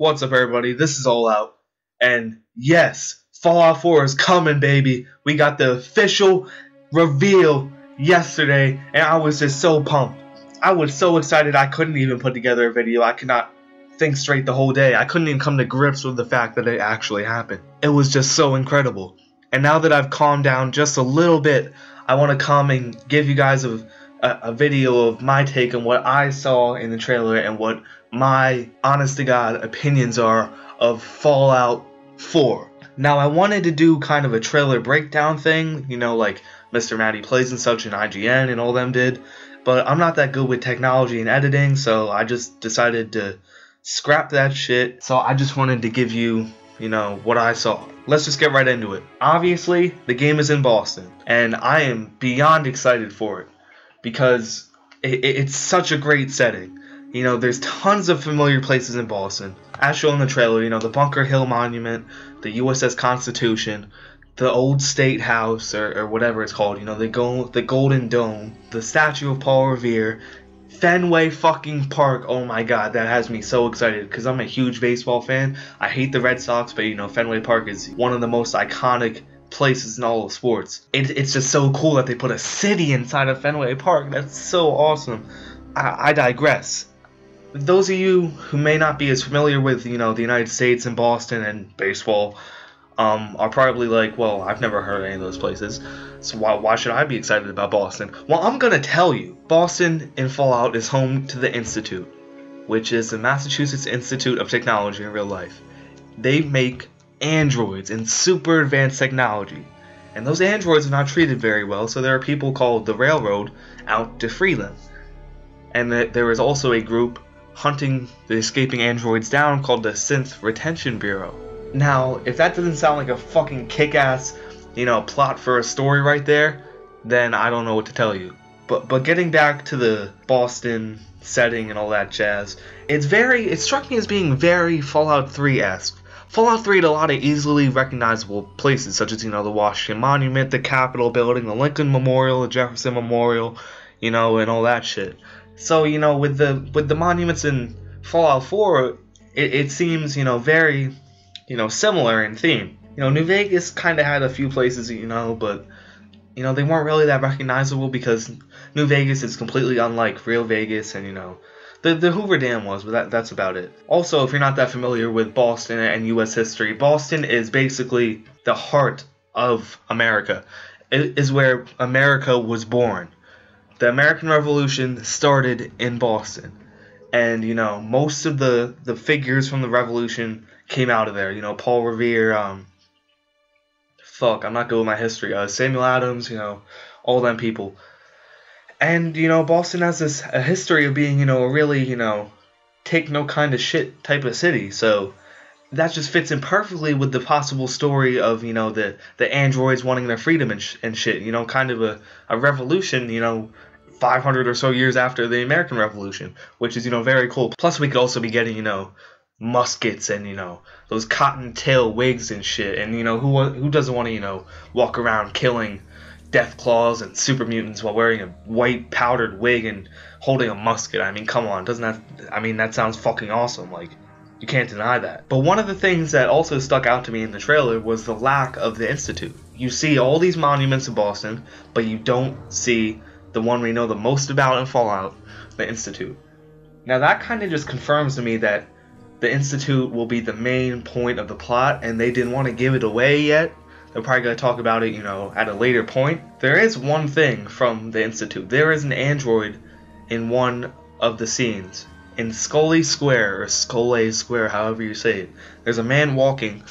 What's up, everybody? This is All Out, and yes, Fallout 4 is coming, baby. We got the official reveal yesterday, and I was just so pumped. I was so excited I couldn't even put together a video. I could not think straight the whole day. I couldn't even come to grips with the fact that it actually happened. It was just so incredible. And now that I've calmed down just a little bit, I want to come and give you guys a video of my take on what I saw in the trailer and what my honest-to-God opinions are of Fallout 4. Now, I wanted to do kind of a trailer breakdown thing, you know, like Mr. Matty Plays and such and IGN and all them did, but I'm not that good with technology and editing, so I just decided to scrap that shit. So I just wanted to give you, you know, what I saw. Let's just get right into it. Obviously, the game is in Boston, and I am beyond excited for it because it's such a great setting. You know, there's tons of familiar places in Boston. As shown in the trailer, you know, the Bunker Hill Monument, the USS Constitution, the old State House, or whatever it's called, you know, the Golden Dome, the statue of Paul Revere, Fenway fucking Park. Oh my god, that has me so excited because I'm a huge baseball fan. I hate the Red Sox, but you know, Fenway Park is one of the most iconic places in all of sports. It's just so cool that they put a city inside of Fenway Park. That's so awesome. I digress. Those of you who may not be as familiar with, you know, the United States and Boston and baseball, are probably like, well, I've never heard of any of those places, so why should I be excited about Boston? Well, I'm gonna tell you. Boston in Fallout is home to the Institute, which is the Massachusetts Institute of Technology in real life. They make androids and super advanced technology, and those androids are not treated very well, so there are people called the Railroad out to free them. And there is also a group hunting the escaping androids down called the Synth Retention Bureau. Now, if that doesn't sound like a fucking kick-ass, you know, plot for a story right there, then I don't know what to tell you. But getting back to the Boston setting and all that jazz, it struck me as being very Fallout 3-esque. Fallout 3 had a lot of easily recognizable places, such as, you know, the Washington Monument, the Capitol Building, the Lincoln Memorial, the Jefferson Memorial, you know, and all that shit. So, you know, with the monuments in Fallout 4, it seems, you know, very, you know, similar in theme. You know, New Vegas kind of had a few places, you know, but, you know, they weren't really that recognizable because New Vegas is completely unlike real Vegas, and, you know, the Hoover Dam was, but that's about it. Also, if you're not that familiar with Boston and U.S. history, Boston is basically the heart of America. It is where America was born. The American Revolution started in Boston, and, you know, most of the figures from the Revolution came out of there. You know, Paul Revere, I'm not good with my history, Samuel Adams, you know, all them people. And, you know, Boston has a history of being, you know, a really, you know, take no kind of shit type of city, so that just fits in perfectly with the possible story of, you know, the androids wanting their freedom and shit, you know, kind of a revolution, you know, 500 or so years after the American Revolution, which is, you know, very cool. Plus, we could also be getting, you know, muskets and, you know, those cottontail wigs and shit, and, you know, who doesn't want to, you know, walk around killing Deathclaws and super mutants while wearing a white powdered wig and holding a musket? I mean, come on, that sounds fucking awesome. Like, you can't deny that. But one of the things that also stuck out to me in the trailer was the lack of the Institute. You see all these monuments in Boston, but you don't see the one we know the most about in Fallout, the Institute. Now that kind of just confirms to me that the Institute will be the main point of the plot, and they didn't want to give it away yet. They're probably going to talk about it, you know, at a later point. There is one thing from the Institute. There is an android in one of the scenes. In Scully Square, or Scully Square, however you say it, there's a man walking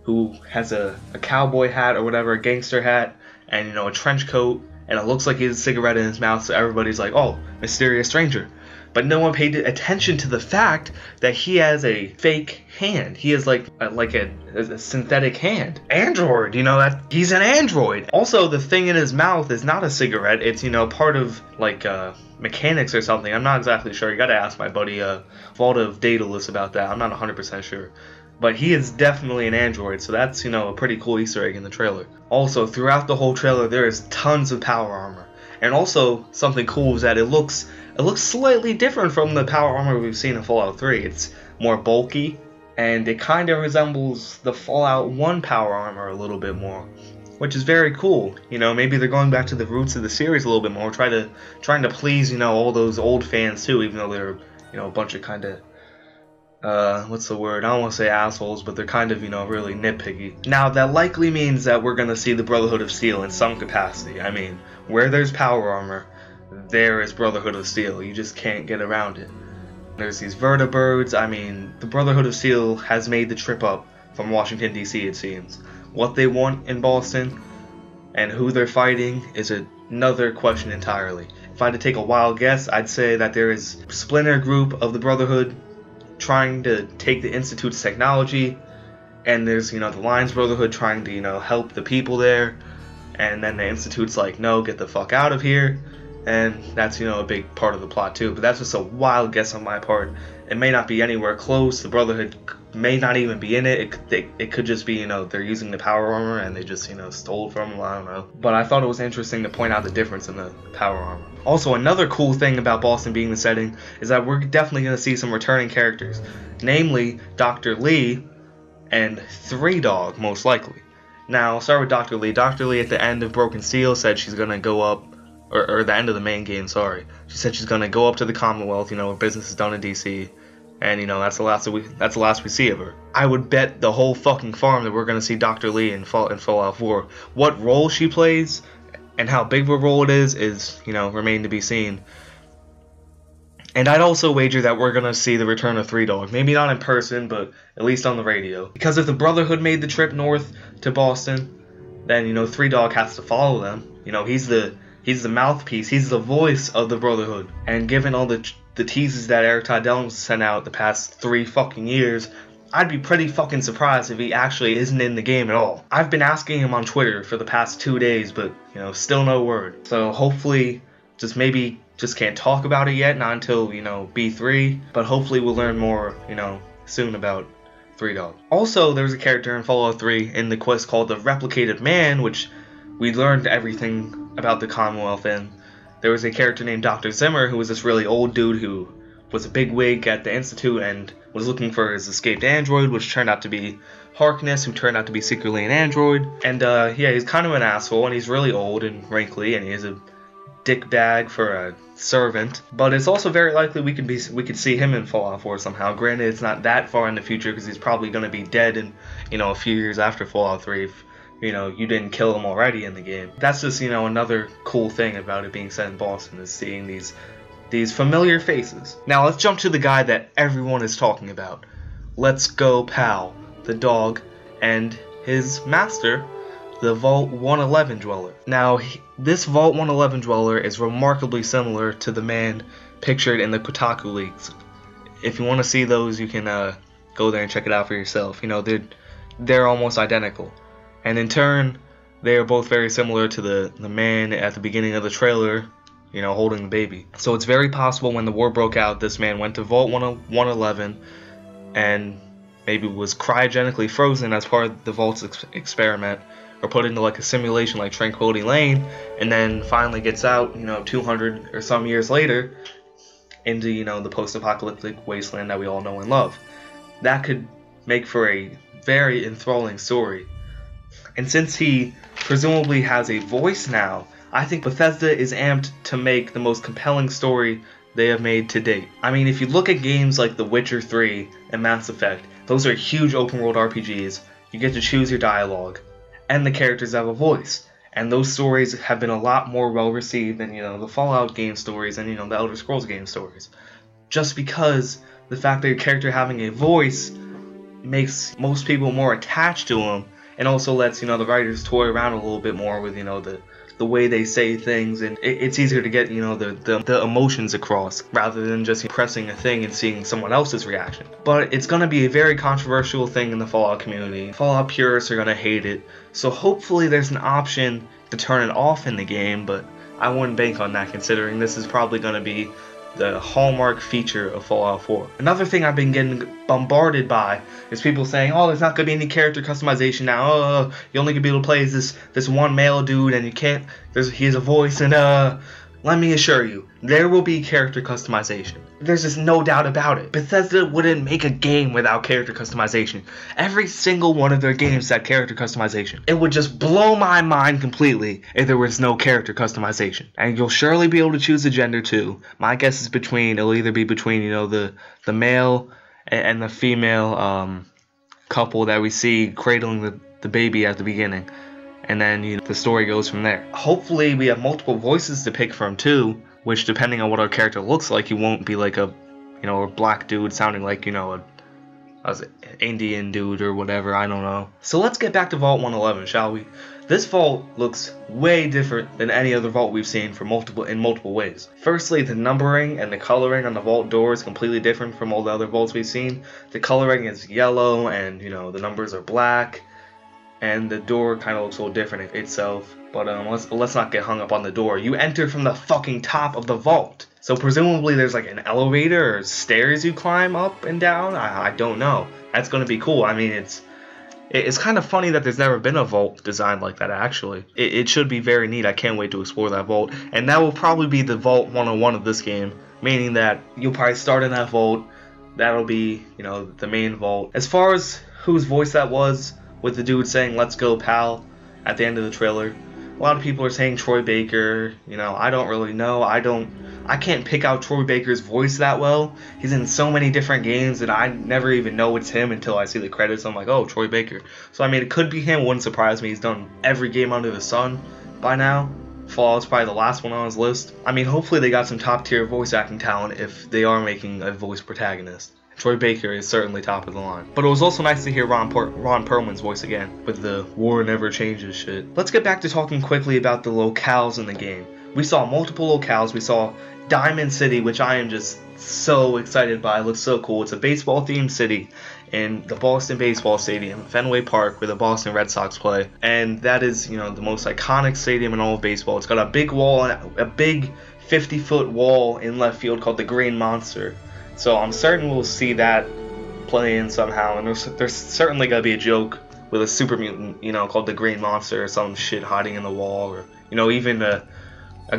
who has a cowboy hat or whatever, a gangster hat, and, you know, a trench coat, and it looks like he has a cigarette in his mouth, so everybody's like, oh, mysterious stranger. But no one paid attention to the fact that he has a fake hand. He has like a synthetic hand. Android, you know, that he's an android. Also, the thing in his mouth is not a cigarette. It's, you know, part of like mechanics or something. I'm not exactly sure. You gotta ask my buddy Vault of Daedalus about that. I'm not 100% sure. But he is definitely an android, so that's, you know, a pretty cool Easter egg in the trailer. Also, throughout the whole trailer, there is tons of power armor. And also, something cool is that it looks slightly different from the power armor we've seen in Fallout 3. It's more bulky, and it kind of resembles the Fallout 1 power armor a little bit more, which is very cool. You know, maybe they're going back to the roots of the series a little bit more, trying to please, you know, all those old fans too, even though they're, you know, a bunch of kind of what's the word? I don't want to say assholes, but they're kind of, you know, really nitpicky. Now, that likely means that we're going to see the Brotherhood of Steel in some capacity. I mean, where there's power armor, there is Brotherhood of Steel. You just can't get around it. There's these vertibirds. I mean, the Brotherhood of Steel has made the trip up from Washington, D.C., it seems. What they want in Boston and who they're fighting is another question entirely. If I had to take a wild guess, I'd say that there is a splinter group of the Brotherhood trying to take the Institute's technology, and there's, you know, the Lions Brotherhood trying to, you know, help the people there, and then the Institute's like, no, get the fuck out of here. And that's, you know, a big part of the plot too. But that's just a wild guess on my part. It may not be anywhere close. The Brotherhood may not even be in it. It could just be, you know, they're using the power armor and they just, you know, stole from them. I don't know. But I thought it was interesting to point out the difference in the power armor. Also, another cool thing about Boston being the setting is that we're definitely going to see some returning characters. Namely, Dr. Lee and Three Dog, most likely. Now, I'll start with Dr. Lee. Dr. Lee at the end of Broken Steel said she's going to go up, or the end of the main game, sorry. She said she's going to go up to the Commonwealth, you know, her business is done in DC, and, you know, that's the last we see of her. I would bet the whole fucking farm that we're going to see Dr. Lee in Fallout 4. What role she plays and how big of a role it is, you know, remain to be seen. And I'd also wager that we're going to see the return of Three Dog. Maybe not in person, but at least on the radio. Because if the Brotherhood made the trip north to Boston, then, you know, Three Dog has to follow them. You know, he's the mouthpiece, he's the voice of the Brotherhood. And given all the teases that Eric Tydell sent out the past 3 fucking years, I'd be pretty fucking surprised if he actually isn't in the game at all. I've been asking him on Twitter for the past 2 days, but, you know, still no word. So hopefully, just can't talk about it yet, not until, you know, B3, but hopefully we'll learn more, you know, soon about Three Dog. Also, there's a character in Fallout 3 in the quest called the Replicated Man, which we learned everything about the Commonwealth in. There was a character named Dr. Zimmer, who was this really old dude who was a bigwig at the Institute and was looking for his escaped android, which turned out to be Harkness, who turned out to be secretly an android. And yeah, he's kind of an asshole, and he's really old and wrinkly, and he has a dick bag for a servant. But it's also very likely we could see him in Fallout 4 somehow. Granted, it's not that far in the future because he's probably going to be dead in, you know, a few years after Fallout 3 if, you know, you didn't kill him already in the game. That's just, you know, another cool thing about it being set in Boston, is seeing these familiar faces. Now let's jump to the guy that everyone is talking about. Let's Go Pal, the dog, and his master, the Vault 111 Dweller. Now, this Vault 111 Dweller is remarkably similar to the man pictured in the Kotaku leaks. If you want to see those, you can go there and check it out for yourself. You know, they're almost identical. And in turn, they are both very similar to the man at the beginning of the trailer, you know, holding the baby. So it's very possible when the war broke out, this man went to Vault 111 and maybe was cryogenically frozen as part of the Vault's experiment, or put into like a simulation like Tranquility Lane, and then finally gets out, you know, 200 or some years later into, you know, the post-apocalyptic wasteland that we all know and love. That could make for a very enthralling story. And since he presumably has a voice now, I think Bethesda is amped to make the most compelling story they have made to date. I mean, if you look at games like The Witcher 3 and Mass Effect, those are huge open world RPGs. You get to choose your dialogue, and the characters have a voice. And those stories have been a lot more well received than, you know, the Fallout game stories and, you know, the Elder Scrolls game stories. Just because the fact that your character having a voice makes most people more attached to him, and also lets, you know, the writers toy around a little bit more with, you know, the way they say things, and it's easier to get, you know, the emotions across rather than just pressing a thing and seeing someone else's reaction. But it's going to be a very controversial thing in the Fallout community. Fallout purists are going to hate it, so hopefully there's an option to turn it off in the game, but I wouldn't bank on that considering this is probably going to be the hallmark feature of Fallout 4. Another thing I've been getting bombarded by is people saying, oh, there's not going to be any character customization now, you only going to be able to play as this one male dude, and you can't, he has a voice, and Let me assure you, there will be character customization. There's just no doubt about it. Bethesda wouldn't make a game without character customization. Every single one of their games had character customization. It would just blow my mind completely if there was no character customization. And you'll surely be able to choose a gender too. My guess is it'll either be between, you know, the male and the female couple that we see cradling the baby at the beginning. And then, you know, the story goes from there. Hopefully we have multiple voices to pick from too, which depending on what our character looks like, you won't be like a, you know, a black dude sounding like, you know, an Indian dude or whatever, I don't know. So let's get back to Vault 111, shall we? This vault looks way different than any other vault we've seen in multiple ways. Firstly, the numbering and the coloring on the vault door is completely different from all the other vaults we've seen. The coloring is yellow and, you know, the numbers are black. And the door kind of looks a little different itself. But let's not get hung up on the door. You enter from the fucking top of the vault. So presumably there's like an elevator or stairs you climb up and down. I don't know. That's going to be cool. I mean, it's kind of funny that there's never been a vault designed like that, actually. It should be very neat. I can't wait to explore that vault. And that will probably be the Vault 101 of this game. Meaning that you'll probably start in that vault. That'll be, you know, the main vault. As far as whose voice that was, with the dude saying "Let's go, pal" at the end of the trailer, a lot of people are saying Troy Baker. You know, I don't really know. I can't pick out Troy Baker's voice that well. He's in so many different games that I never even know it's him until I see the credits. I'm like, oh, Troy Baker. So I mean, it could be him. Wouldn't surprise me. He's done every game under the sun by now. Fallout's probably the last one on his list. I mean, hopefully they got some top tier voice acting talent if they are making a voice protagonist. Troy Baker is certainly top of the line. But it was also nice to hear Ron Perlman's voice again, with the war never changes shit. Let's get back to talking quickly about the locales in the game. We saw multiple locales. We saw Diamond City, which I am just so excited by. It looks so cool. It's a baseball themed city in the Boston Baseball Stadium, Fenway Park, where the Boston Red Sox play. And that is, you know, the most iconic stadium in all of baseball. It's got a big wall, a big 50-foot wall in left field called the Green Monster. So I'm certain we'll see that play in somehow, and there's certainly gonna be a joke with a super mutant, you know, called the Green Monster or some shit hiding in the wall, or, you know, even a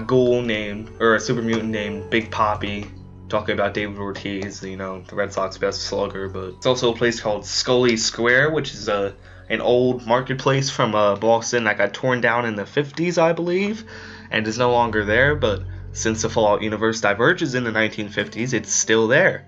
ghoul named, or a super mutant named Big Papi, talking about David Ortiz, you know, the Red Sox best slugger. But it's also a place called Scully Square, which is an old marketplace from Boston that got torn down in the 50s, I believe, and is no longer there, but since the Fallout universe diverges in the 1950s, it's still there.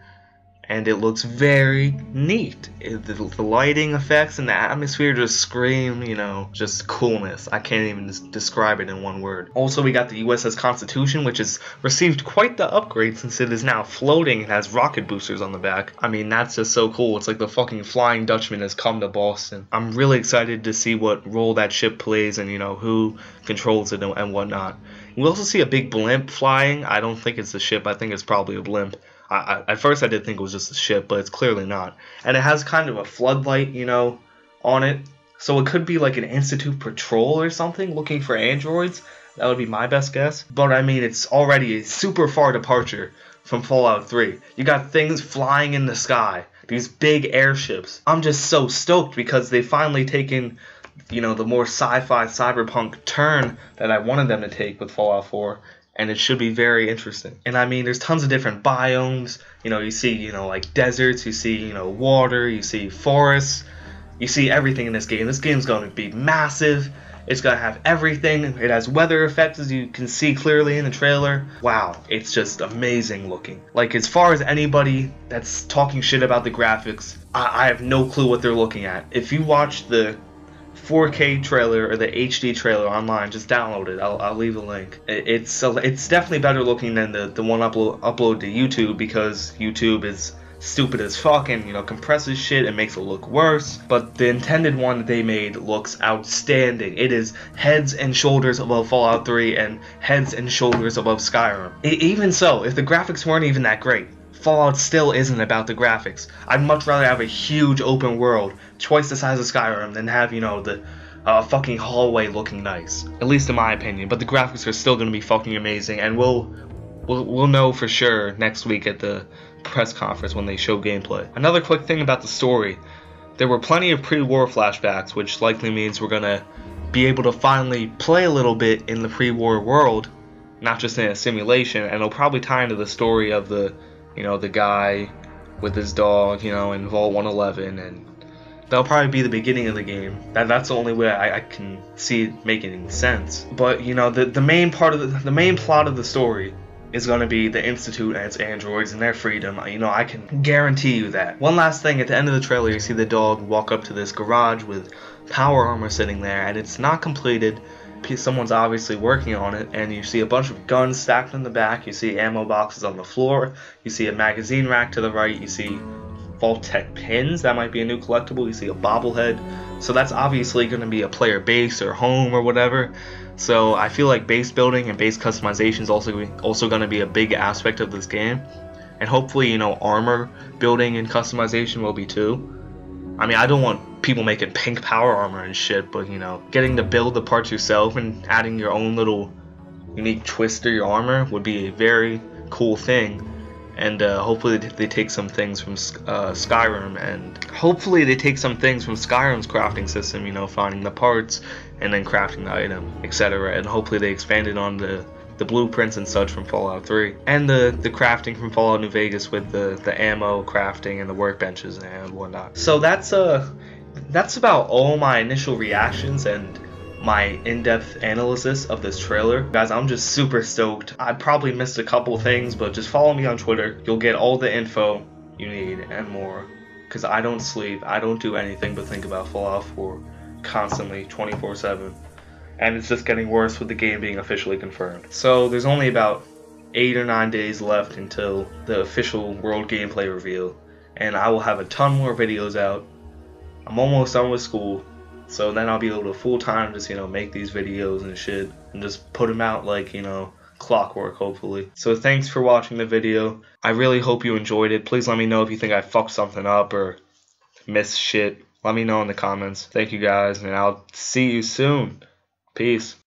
And it looks very neat. The lighting effects and the atmosphere just scream, you know, just coolness. I can't even describe it in one word. Also, we got the USS Constitution, which has received quite the upgrade since it is now floating and has rocket boosters on the back. I mean, that's just so cool. It's like the fucking Flying Dutchman has come to Boston. I'm really excited to see what role that ship plays and, you know, who controls it and whatnot. We also see a big blimp flying. I don't think it's a ship. I think it's probably a blimp. At first I did think it was just a ship, but it's clearly not. And it has kind of a floodlight, you know, on it. So it could be like an Institute patrol or something looking for androids. That would be my best guess. But I mean, it's already a super far departure from Fallout 3. You got things flying in the sky. These big airships. I'm just so stoked because they've finally taken, you know, the more sci-fi cyberpunk turn that I wanted them to take with Fallout 4. And it should be very interesting. And I mean, there's tons of different biomes. You know, you see, you know, like deserts, you see, you know, water, you see forests. You see everything in this game. This game's going to be massive. It's going to have everything. It has weather effects, as you can see clearly in the trailer. Wow, it's just amazing looking. Like, as far as anybody that's talking shit about the graphics, I have no clue what they're looking at. If you watch the 4K trailer or the HD trailer online, just download it. I'll leave a link. It's definitely better looking than the one upload to YouTube, because YouTube is stupid as fuck and, you know, compresses shit and makes it look worse. But the intended one that they made looks outstanding. It is heads and shoulders above Fallout 3 and heads and shoulders above Skyrim. Even so, if the graphics weren't even that great, Fallout still isn't about the graphics. I'd much rather have a huge open world, twice the size of Skyrim, than have, you know, the fucking hallway looking nice. At least in my opinion. But the graphics are still going to be fucking amazing, and we'll know for sure next week at the press conference when they show gameplay. Another quick thing about the story. There were plenty of pre-war flashbacks, which likely means we're going to be able to finally play a little bit in the pre-war world not just in a simulation, and it'll probably tie into the story of the guy with his dog, in Vault 111, and that'll probably be the beginning of the game. That's the only way I can see it making sense. But the main part of the main plot of the story is going to be the Institute and its androids and their freedom. I can guarantee you that. One last thing, at the end of the trailer, you see the dog walk up to this garage with power armor sitting there, and it's not completed. Someone's obviously working on it, and you see a bunch of guns stacked in the back. You see ammo boxes on the floor. You see a magazine rack to the right. You see Vault-Tec pins. That might be a new collectible. You see a bobblehead. So that's obviously going to be a player base or home or whatever. So I feel like base building and base customization is also going to be a big aspect of this game. And hopefully, armor building and customization will be too. I mean, I don't want people making pink power armor and shit, but getting to build the parts yourself and adding your own little unique twist to your armor would be a very cool thing. And hopefully they take some things from Skyrim, and hopefully they take some things from Skyrim's crafting system, finding the parts and then crafting the item, etc. And hopefully they expanded on the blueprints and such from Fallout 3, and the crafting from Fallout New Vegas with the ammo crafting and the workbenches and whatnot. So that's about all my initial reactions and my in-depth analysis of this trailer. Guys, I'm just super stoked. I probably missed a couple things, but just follow me on Twitter. You'll get all the info you need and more, because I don't sleep. I don't do anything but think about Fallout 4 constantly, 24/7. And it's just getting worse with the game being officially confirmed. So there's only about 8 or 9 days left until the official world gameplay reveal, and I will have a ton more videos out. I'm almost done with school, so then I'll be able to full-time just make these videos and shit and just put them out like clockwork, hopefully. So thanks for watching the video. I really hope you enjoyed it. Please let me know if you think I fucked something up or missed shit. Let me know in the comments. Thank you guys, and I'll see you soon. Peace.